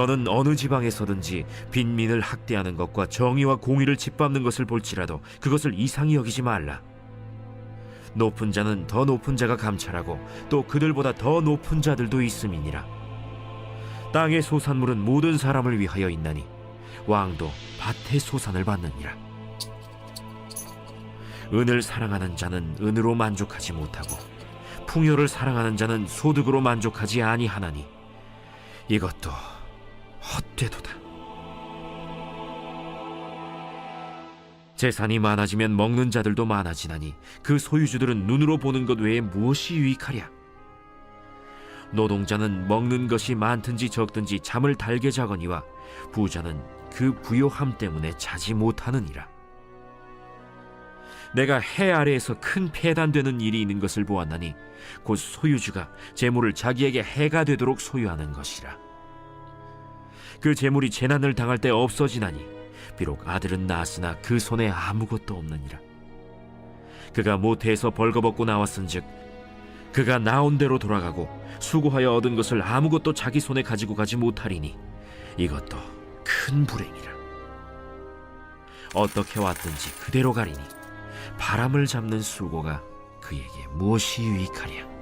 너는 어느 지방에서든지 빈민을 학대하는 것과 정의와 공의를 짓밟는 것을 볼지라도 그것을 이상히 여기지 말라. 높은 자는 더 높은 자가 감찰하고 또 그들보다 더 높은 자들도 있음이니라. 땅의 소산물은 모든 사람을 위하여 있나니 왕도 밭의 소산을 받느니라. 은을 사랑하는 자는 은으로 만족하지 못하고 풍요를 사랑하는 자는 소득으로 만족하지 아니하나니 이것도 헛되도다. 재산이 많아지면 먹는 자들도 많아지나니 그 소유주들은 눈으로 보는 것 외에 무엇이 유익하랴. 노동자는 먹는 것이 많든지 적든지 잠을 달게 자거니와 부자는 그 부요함 때문에 자지 못하느니라. 내가 해 아래에서 큰 폐단되는 일이 있는 것을 보았나니 곧 소유주가 재물을 자기에게 해가 되도록 소유하는 것이라. 그 재물이 재난을 당할 때 없어지나니 비록 아들은 낳았으나 그 손에 아무것도 없느니라. 그가 모태에서 벌거벗고 나왔은즉 그가 나온 대로 돌아가고 수고하여 얻은 것을 아무것도 자기 손에 가지고 가지 못하리니 이것도 큰 불행이라. 어떻게 왔든지 그대로 가리니 바람을 잡는 수고가 그에게 무엇이 유익하랴.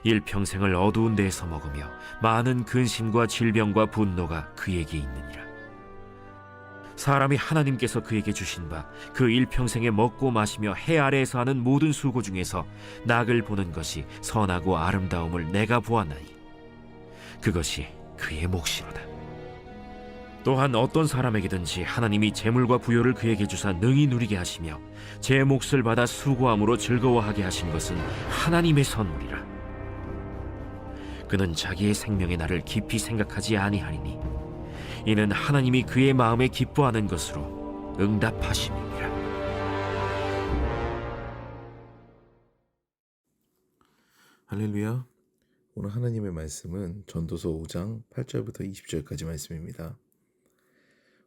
일평생을 어두운 데에서 먹으며 많은 근심과 질병과 분노가 그에게 있느니라. 사람이 하나님께서 그에게 주신 바 그 일평생에 먹고 마시며 해 아래에서 하는 모든 수고 중에서 낙을 보는 것이 선하고 아름다움을 내가 보았나니 그것이 그의 몫이로다. 또한 어떤 사람에게든지 하나님이 재물과 부요를 그에게 주사 능히 누리게 하시며 제 몫을 받아 수고함으로 즐거워하게 하신 것은 하나님의 선물이라. 그는 자기의 생명의 날을 깊이 생각하지 아니하리니 이는 하나님이 그의 마음에 기뻐하는 것으로 응답하심이니라. 할렐루야. 오늘 하나님의 말씀은 전도서 5장 8절부터 20절까지 말씀입니다.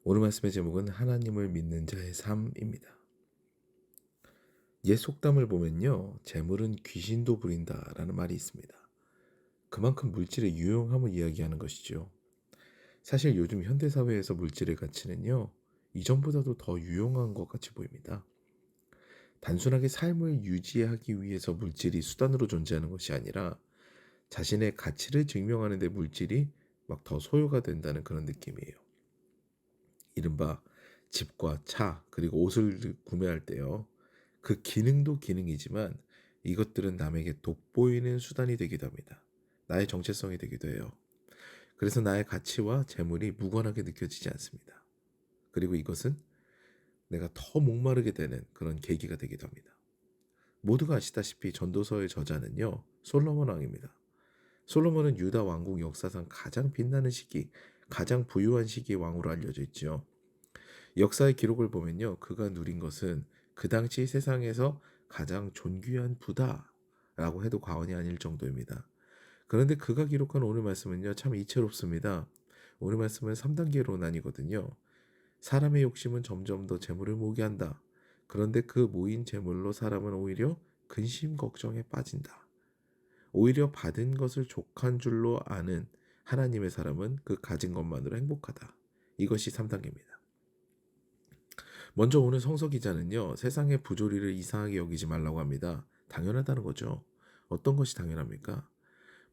오늘 말씀의 제목은 하나님을 믿는 자의 삶입니다. 옛 속담을 보면요, 재물은 귀신도 부린다 라는 말이 있습니다. 그만큼 물질의 유용함을 이야기하는 것이죠. 사실 요즘 현대사회에서 물질의 가치는요, 이전보다도 더 유용한 것 같이 보입니다. 단순하게 삶을 유지하기 위해서 물질이 수단으로 존재하는 것이 아니라 자신의 가치를 증명하는 데 물질이 막 더 소요가 된다는 그런 느낌이에요. 이른바 집과 차 그리고 옷을 구매할 때요, 그 기능도 기능이지만 이것들은 남에게 돋보이는 수단이 되기도 합니다. 나의 정체성이 되기도 해요. 그래서 나의 가치와 재물이 무관하게 느껴지지 않습니다. 그리고 이것은 내가 더 목마르게 되는 그런 계기가 되기도 합니다. 모두가 아시다시피 전도서의 저자는요, 솔로몬 왕입니다. 솔로몬은 유다 왕국 역사상 가장 빛나는 시기, 가장 부유한 시기의 왕으로 알려져 있죠. 역사의 기록을 보면요, 그가 누린 것은 그 당시 세상에서 가장 존귀한 부다라고 해도 과언이 아닐 정도입니다. 그런데 그가 기록한 오늘 말씀은요, 참 이채롭습니다. 오늘 말씀은 3단계로 나뉘거든요. 사람의 욕심은 점점 더 재물을 모으게 한다. 그런데 그 모인 재물로 사람은 오히려 근심 걱정에 빠진다. 오히려 받은 것을 족한 줄로 아는 하나님의 사람은 그 가진 것만으로 행복하다. 이것이 3단계입니다. 먼저 오늘 성서 기자는요, 세상의 부조리를 이상하게 여기지 말라고 합니다. 당연하다는 거죠. 어떤 것이 당연합니까?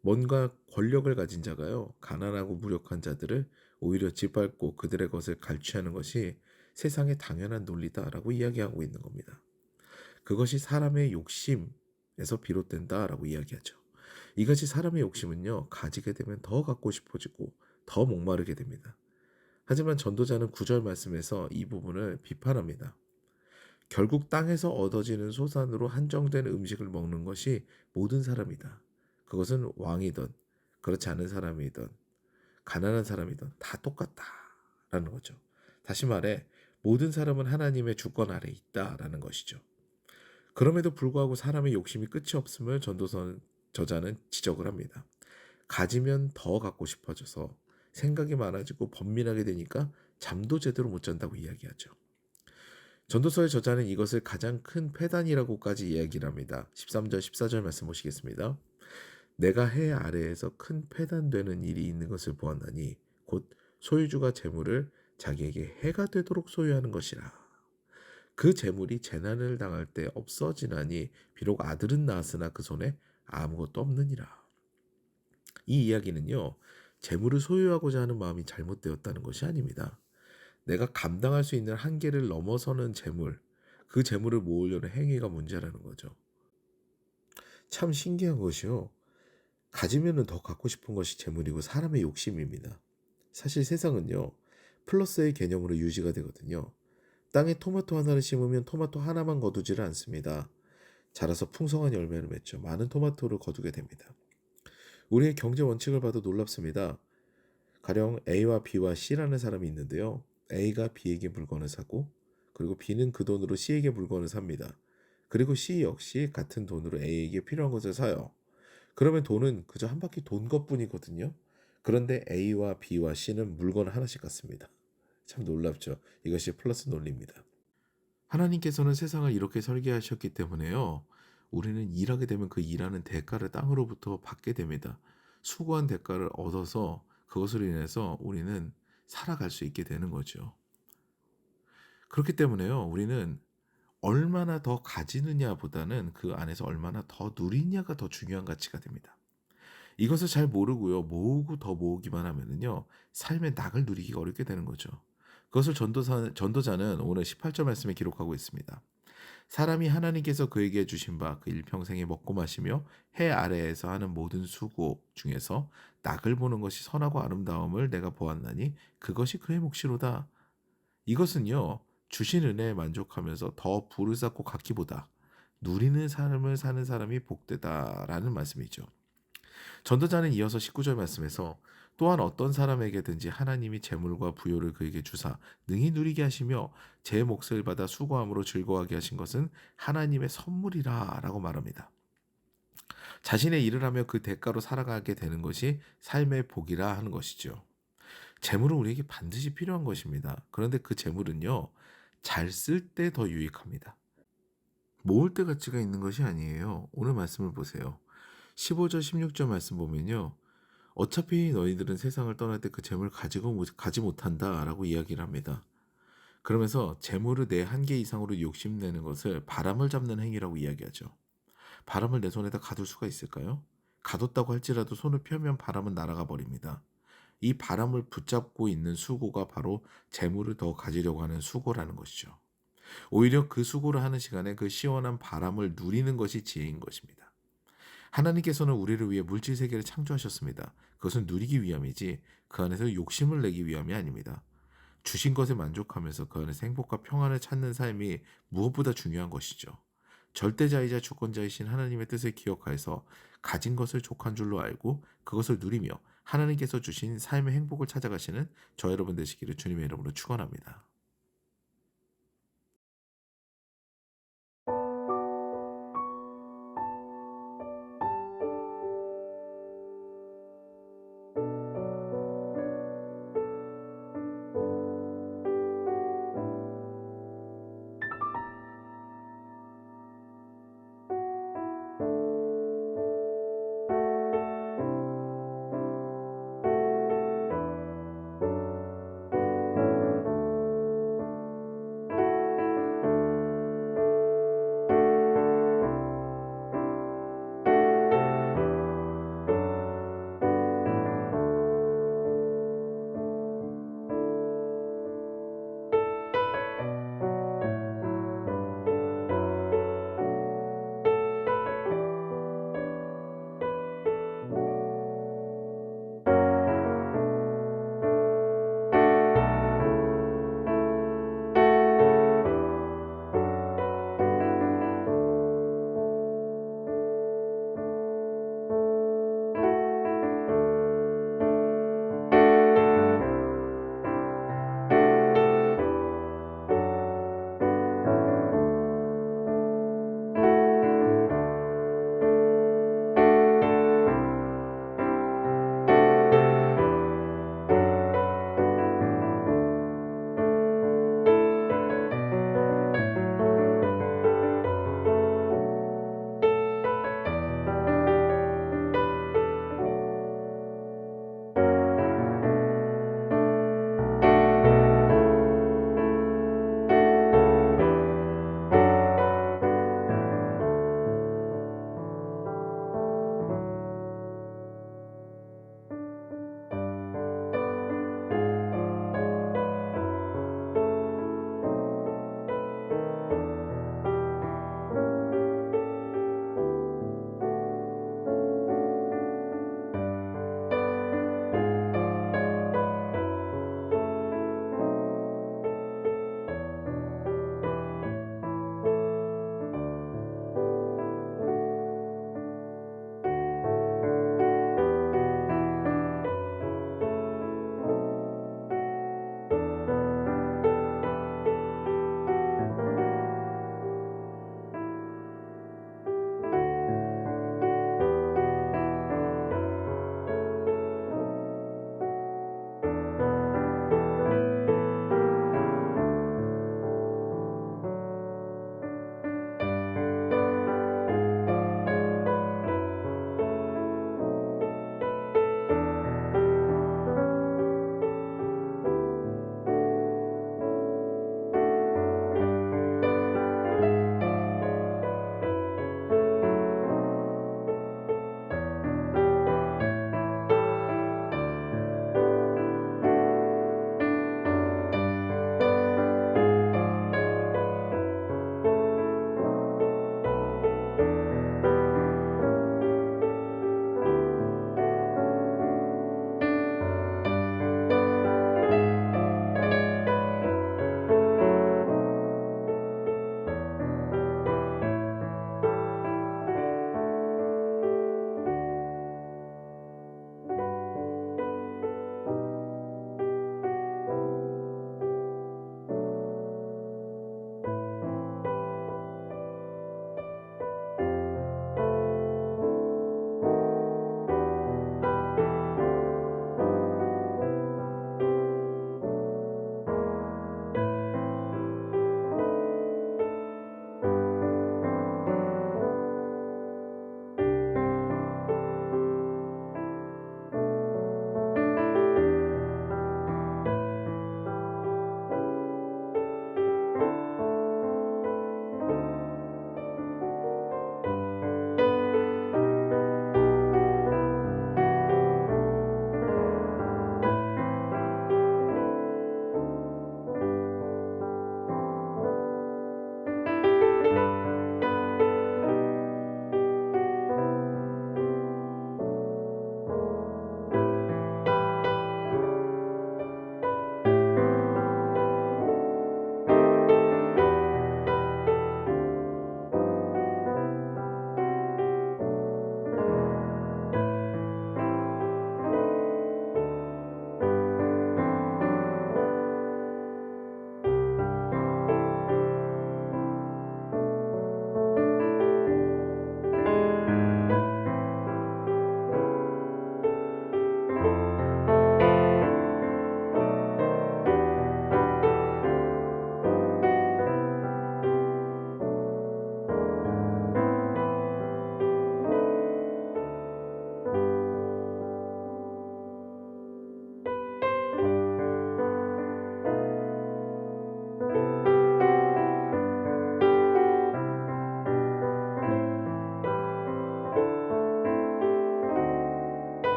뭔가 권력을 가진 자가요, 가난하고 무력한 자들을 오히려 짓밟고 그들의 것을 갈취하는 것이 세상의 당연한 논리다라고 이야기하고 있는 겁니다. 그것이 사람의 욕심에서 비롯된다라고 이야기하죠. 이것이 사람의 욕심은요, 가지게 되면 더 갖고 싶어지고 더 목마르게 됩니다. 하지만 전도자는 9절 말씀에서 이 부분을 비판합니다. 결국 땅에서 얻어지는 소산으로 한정된 음식을 먹는 것이 모든 사람이다. 그것은 왕이든 그렇지 않은 사람이든 가난한 사람이든 다 똑같다라는 거죠. 다시 말해 모든 사람은 하나님의 주권 아래 있다라는 것이죠. 그럼에도 불구하고 사람의 욕심이 끝이 없음을 전도서 저자는 지적을 합니다. 가지면 더 갖고 싶어져서 생각이 많아지고 번민하게 되니까 잠도 제대로 못 잔다고 이야기하죠. 전도서의 저자는 이것을 가장 큰 폐단이라고까지 이야기를 합니다. 13절 14절 말씀 보시겠습니다. 내가 해 아래에서 큰 패단되는 일이 있는 것을 보았나니 곧 소유주가 재물을 자기에게 해가 되도록 소유하는 것이라. 그 재물이 재난을 당할 때 없어지나니 비록 아들은 낳았으나 그 손에 아무것도 없느니라. 이 이야기는요, 재물을 소유하고자 하는 마음이 잘못되었다는 것이 아닙니다. 내가 감당할 수 있는 한계를 넘어서는 재물, 그 재물을 모으려는 행위가 문제라는 거죠. 참 신기한 것이요. 가지면은 더 갖고 싶은 것이 재물이고 사람의 욕심입니다. 사실 세상은요, 플러스의 개념으로 유지가 되거든요. 땅에 토마토 하나를 심으면 토마토 하나만 거두지를 않습니다. 자라서 풍성한 열매를 맺죠. 많은 토마토를 거두게 됩니다. 우리의 경제 원칙을 봐도 놀랍습니다. 가령 A와 B와 C라는 사람이 있는데요. A가 B에게 물건을 사고, 그리고 B는 그 돈으로 C에게 물건을 삽니다. 그리고 C 역시 같은 돈으로 A에게 필요한 것을 사요. 그러면 돈은 그저 한 바퀴 돈 것뿐이거든요. 그런데 A와 B와 C는 물건을 하나씩 갖습니다. 참 놀랍죠. 이것이 플러스 논리입니다. 하나님께서는 세상을 이렇게 설계하셨기 때문에요. 우리는 일하게 되면 그 일하는 대가를 땅으로부터 받게 됩니다. 수고한 대가를 얻어서 그것으로 인해서 우리는 살아갈 수 있게 되는 거죠. 그렇기 때문에요. 우리는 얼마나 더 가지느냐보다는 그 안에서 얼마나 더 누리냐가 더 중요한 가치가 됩니다. 이것을 잘 모르고요. 모으고 더 모으기만 하면은요. 삶의 낙을 누리기가 어렵게 되는 거죠. 그것을 전도자는 오늘 18절 말씀에 기록하고 있습니다. 사람이 하나님께서 그에게 주신 바 그 일평생에 먹고 마시며 해 아래에서 하는 모든 수고 중에서 낙을 보는 것이 선하고 아름다움을 내가 보았나니 그것이 그의 몫이로다. 이것은요. 주신 은혜에 만족하면서 더 부를 쌓고 갖기보다 누리는 삶을 사는 사람이 복되다라는 말씀이죠. 전도자는 이어서 19절 말씀에서 또한 어떤 사람에게든지 하나님이 재물과 부요를 그에게 주사 능히 누리게 하시며 제 몫을 받아 수고함으로 즐거워하게 하신 것은 하나님의 선물이라 라고 말합니다. 자신의 일을 하며 그 대가로 살아가게 되는 것이 삶의 복이라 하는 것이죠. 재물은 우리에게 반드시 필요한 것입니다. 그런데 그 재물은요, 잘 쓸 때 더 유익합니다. 모을 때 가치가 있는 것이 아니에요. 오늘 말씀을 보세요. 15절 16절 말씀 보면요. 어차피 너희들은 세상을 떠날 때 그 재물을 가지 못한다라고 이야기를 합니다. 그러면서 재물을 내 한계 이상으로 욕심내는 것을 바람을 잡는 행위라고 이야기하죠. 바람을 내 손에다 가둘 수가 있을까요? 가뒀다고 할지라도 손을 펴면 바람은 날아가 버립니다. 이 바람을 붙잡고 있는 수고가 바로 재물을 더 가지려고 하는 수고라는 것이죠. 오히려 그 수고를 하는 시간에 그 시원한 바람을 누리는 것이 지혜인 것입니다. 하나님께서는 우리를 위해 물질 세계를 창조하셨습니다. 그것은 누리기 위함이지 그 안에서 욕심을 내기 위함이 아닙니다. 주신 것에 만족하면서 그 안에서 행복과 평안을 찾는 삶이 무엇보다 중요한 것이죠. 절대자이자 주권자이신 하나님의 뜻을 기억하여서 가진 것을 족한 줄로 알고 그것을 누리며 하나님께서 주신 삶의 행복을 찾아가시는 저 여러분 되시기를 주님의 이름으로 축원합니다.